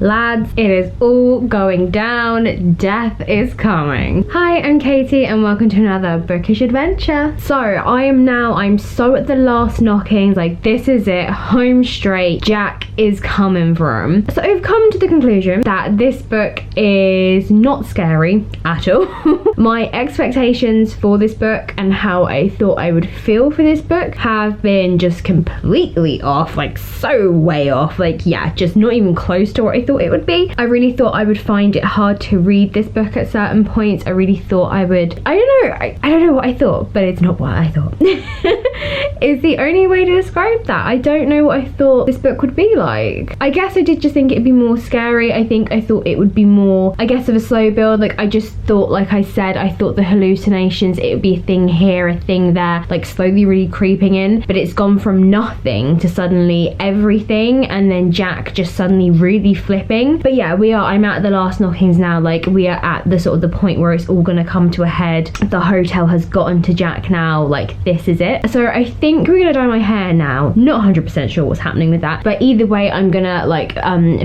Lads, it is all going down. Death is coming. Hi, I'm Katie and welcome to another bookish adventure. So I'm so at the last knockings, like this is it, home straight. Jack is coming for him. So I've come to the conclusion that this book is not scary at all. My expectations for this book and how I thought I would feel for this book have been just completely off, like so way off. Like yeah, just not even close to what I thought it would be. I really thought I would find it hard to read this book at certain points. I really thought I would, I don't know what I thought, but it's not what I thought. Is the only way to describe that. I don't know what I thought this book would be like. I guess I did just think it'd be more scary. I thought it would be more, I guess, of a slow build. Like I just thought, like I said, I thought the hallucinations, it would be a thing here, a thing there, like slowly really creeping in, but it's gone from nothing to suddenly everything, and then Jack just suddenly really flipping. But yeah, I'm at the last knockings now. Like we are at the sort of the point where it's all gonna come to a head. The hotel has gotten to Jack now, like this is it. So I think we're gonna dye my hair now. Not 100% sure what's happening with that, but either way I'm gonna like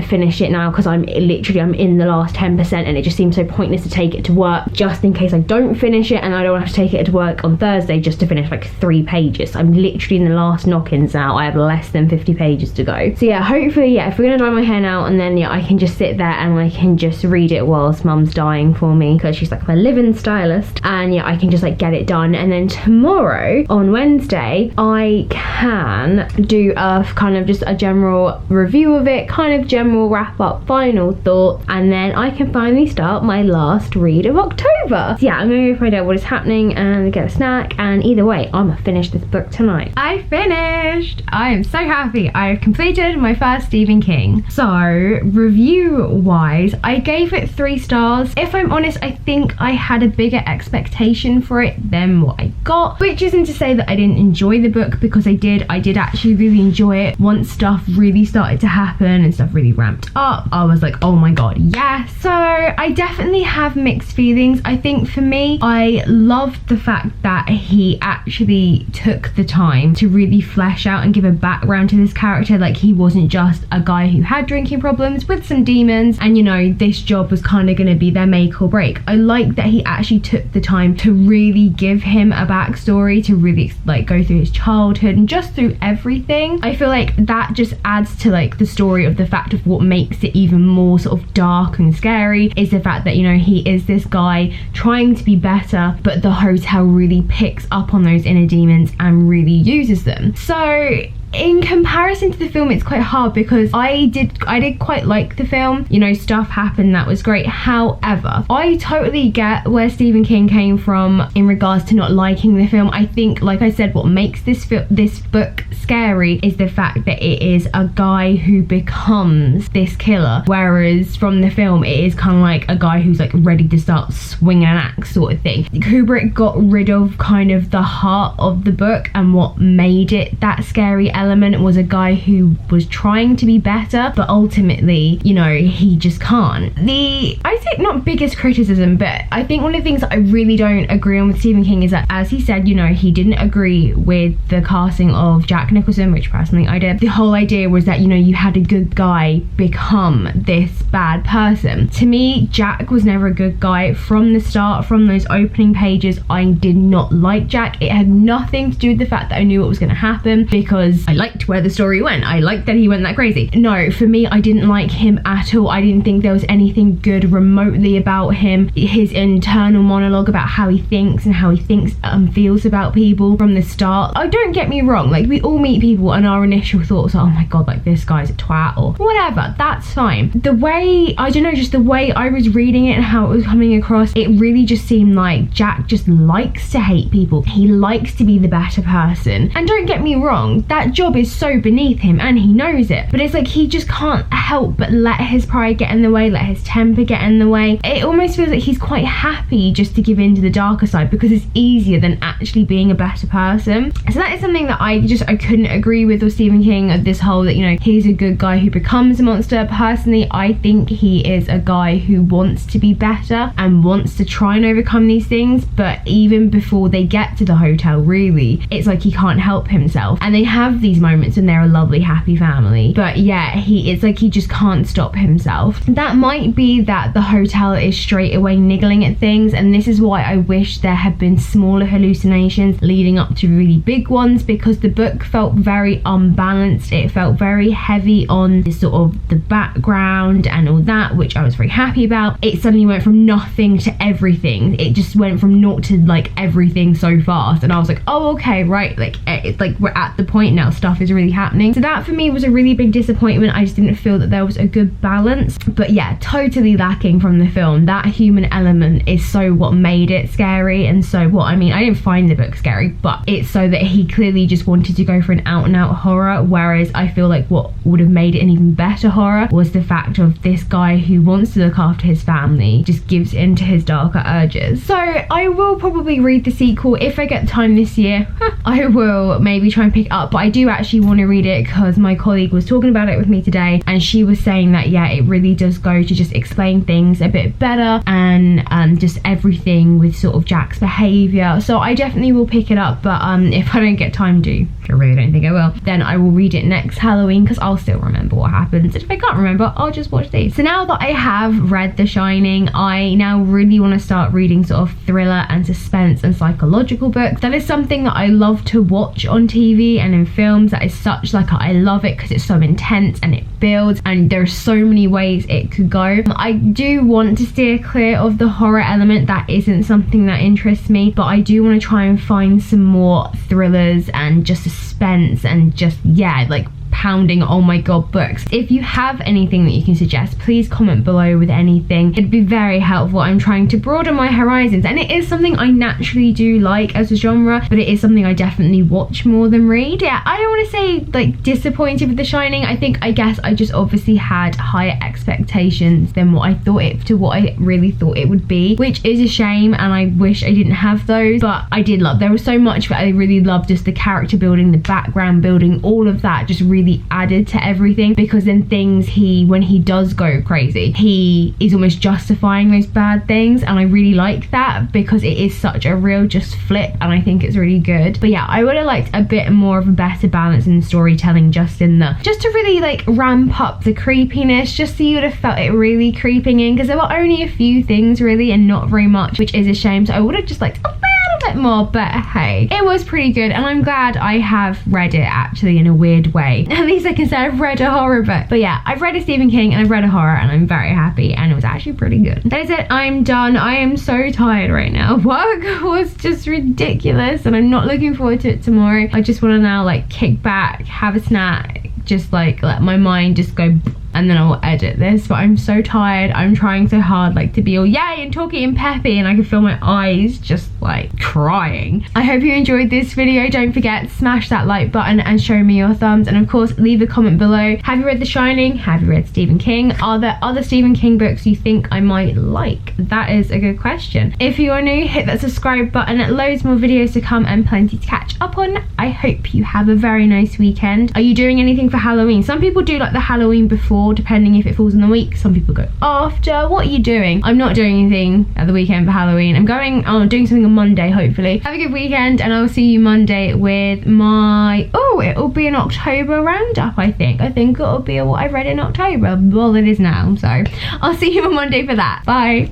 finish it now, because I'm in the last 10% and it just seems so pointless to take it to work just in case I don't finish it, and I don't have to take it to work on Thursday just to finish like 3 pages. I'm literally in the last knockings now. I have less than 50 pages to go. So yeah, hopefully, yeah, if we're gonna dye my hair now, and then yeah, I can just sit there and I can just read it whilst Mum's dyeing for me, because she's like my living stylist, and yeah, I can just like get it done, and then tomorrow on Wednesday I can do a kind of just a general review of it, kind of general wrap up, final thoughts, and then I can finally start my last read of October. So yeah, I'm gonna go find out what is happening and get a snack, and either way I'm gonna finish this book tonight. I finished! I am so happy. I have completed my first Stephen King. So review wise, I gave it 3 stars. If I'm honest, I think I had a bigger expectation for it than what I got, which isn't to say that I didn't enjoy the book, because I did actually really enjoy it. Once stuff really started to happen and stuff really ramped up, I was like, oh my god, yeah. So I definitely have mixed feelings. I think for me, I loved the fact that he actually took the time to really flesh out and give a background to this character. Like he wasn't just a guy who had drinking problems with some demons, and you know, this job was kind of going to be their make or break. I like that he actually took the time to really give him a backstory, to really like go through his childhood and just through everything. I feel like that just adds to like the story of the fact of what makes it even more sort of dark and scary, is the fact that, you know, he is this guy trying to be better, but the hotel really picks up on those inner demons and really uses them. So in comparison to the film, it's quite hard, because I did quite like the film. You know, stuff happened that was great. However, I totally get where Stephen King came from in regards to not liking the film. I think, like I said, what makes this book scary is the fact that it is a guy who becomes this killer, whereas from the film it is kind of like a guy who's like ready to start swinging an axe sort of thing. Kubrick got rid of kind of the heart of the book, and what made it that scary element was a guy who was trying to be better, but ultimately, you know, he just can't. I think not biggest criticism, but I think one of the things that I really don't agree on with Stephen King is that, as he said, you know, he didn't agree with the casting of Jack Nicholson, which personally I did. The whole idea was that, you know, you had a good guy become this bad person. To me, Jack was never a good guy from the start. From those opening pages, I did not like Jack. It had nothing to do with the fact that I knew what was going to happen, because I liked where the story went. I liked that he went that crazy. No, for me, I didn't like him at all. I didn't think there was anything good remotely about him. His internal monologue about how he thinks and how he thinks and feels about people from the start. Oh, don't get me wrong, like we all meet people and our initial thoughts are, oh my god, like this guy's a twat or whatever. That's fine. The way, I don't know, just the way I was reading it and how it was coming across, it really just seemed like Jack just likes to hate people. He likes to be the better person. And don't get me wrong, that job is so beneath him and he knows it, but it's like he just can't help but let his pride get in the way, let his temper get in the way. It almost feels like he's quite happy just to give in to the darker side, because it's easier than actually being a better person. So that is something that I couldn't agree with Stephen King, of this whole that, you know, he's a good guy who becomes a monster. Personally, I think he is a guy who wants to be better and wants to try and overcome these things, but even before they get to the hotel, really, it's like he can't help himself. And they have these moments when they're a lovely, happy family. But yeah, it's like he just can't stop himself. That might be that the hotel is straight away niggling at things, and this is why I wish there had been smaller hallucinations leading up to really big ones, because the book felt very unbalanced. It felt very heavy on the sort of the background and all that, which I was very happy about. It suddenly went from nothing to everything. It just went from naught to like everything so fast, and I was like, oh okay, right, like it's like we're at the point now, stuff is really happening. So that for me was a really big disappointment. I just didn't feel that there was a good balance. But yeah, totally lacking from the film. That human element is so what made it scary, and so what I mean, I didn't find the book scary, but it's so that he clearly just wanted to go for an out and out horror, whereas I feel like what would have made it an even better horror was the fact of this guy who wants to look after his family just gives in to his darker urges. So I will probably read the sequel if I get time this year. I will maybe try and pick it up, but I do actually want to read it because my colleague was talking about it with me today, and she was saying that yeah, it really does go to just explain things a bit better, and just everything with sort of Jack's behaviour. So I definitely will pick it up, but if I don't get time to, I really don't think I will, then I will read it next Halloween because I'll still remember what happens, and if I can't remember, I'll just watch these. So now that I have read The Shining, I now really want to start reading sort of thriller and suspense and psychological books. That is something that I love to watch on TV and in films. That is such like, I love it because it's so intense and it builds, and there's so many ways it could go. I do want to steer clear of the horror element. That isn't something that interests me, but I do want to try and find some more thrillers and just suspense and just, yeah, like pounding oh my god books. If you have anything that you can suggest, please comment below with anything. It'd be very helpful. I'm trying to broaden my horizons, and it is something I naturally do like as a genre, but it is something I definitely watch more than read. Yeah, I don't want to say like disappointed with The Shining. I guess I just obviously had higher expectations than what I really thought it would be, which is a shame, and I wish I didn't have those. But I did love, there was so much that I really loved, just the character building, the background building, all of that just really added to everything, because then things when he does go crazy, he is almost justifying those bad things, and I really like that because it is such a real just flip, and I think it's really good. But yeah, I would have liked a bit more of a better balance in the storytelling, just to really like ramp up the creepiness, just so you would have felt it really creeping in, because there were only a few things really and not very much, which is a shame. So I would have just liked a little bit more, but hey, it was pretty good, and I'm glad I have read it actually in a weird way. At least I can say I've read a horror book. But yeah, I've read a Stephen King and I've read a horror, and I'm very happy, and it was actually pretty good. That is it, I'm done. I am so tired right now. Work was just ridiculous, and I'm not looking forward to it tomorrow. I just want to now like kick back, have a snack, just like let my mind just go, and then I'll edit this. But I'm so tired. I'm trying so hard like to be all yay and talky and peppy, and I can feel my eyes just like crying. I hope you enjoyed this video. Don't forget, smash that like button and show me your thumbs, and of course leave a comment below. Have you read The Shining? Have you read Stephen King? Are there other Stephen King books you think I might like? That is a good question. If you are new, hit that subscribe button. Loads more videos to come and plenty to catch up on. I hope you have a very nice weekend. Are you doing anything for Halloween? Some people do like the Halloween before, depending if it falls in the week. Some people go after. What are you doing? I'm not doing anything at the weekend for Halloween. I'm doing something on Monday, hopefully. Have a good weekend, and I'll see you Monday with my, it'll be an October roundup, I think it'll be what I read in October. Well, it is now, so I'll see you on Monday for that. Bye.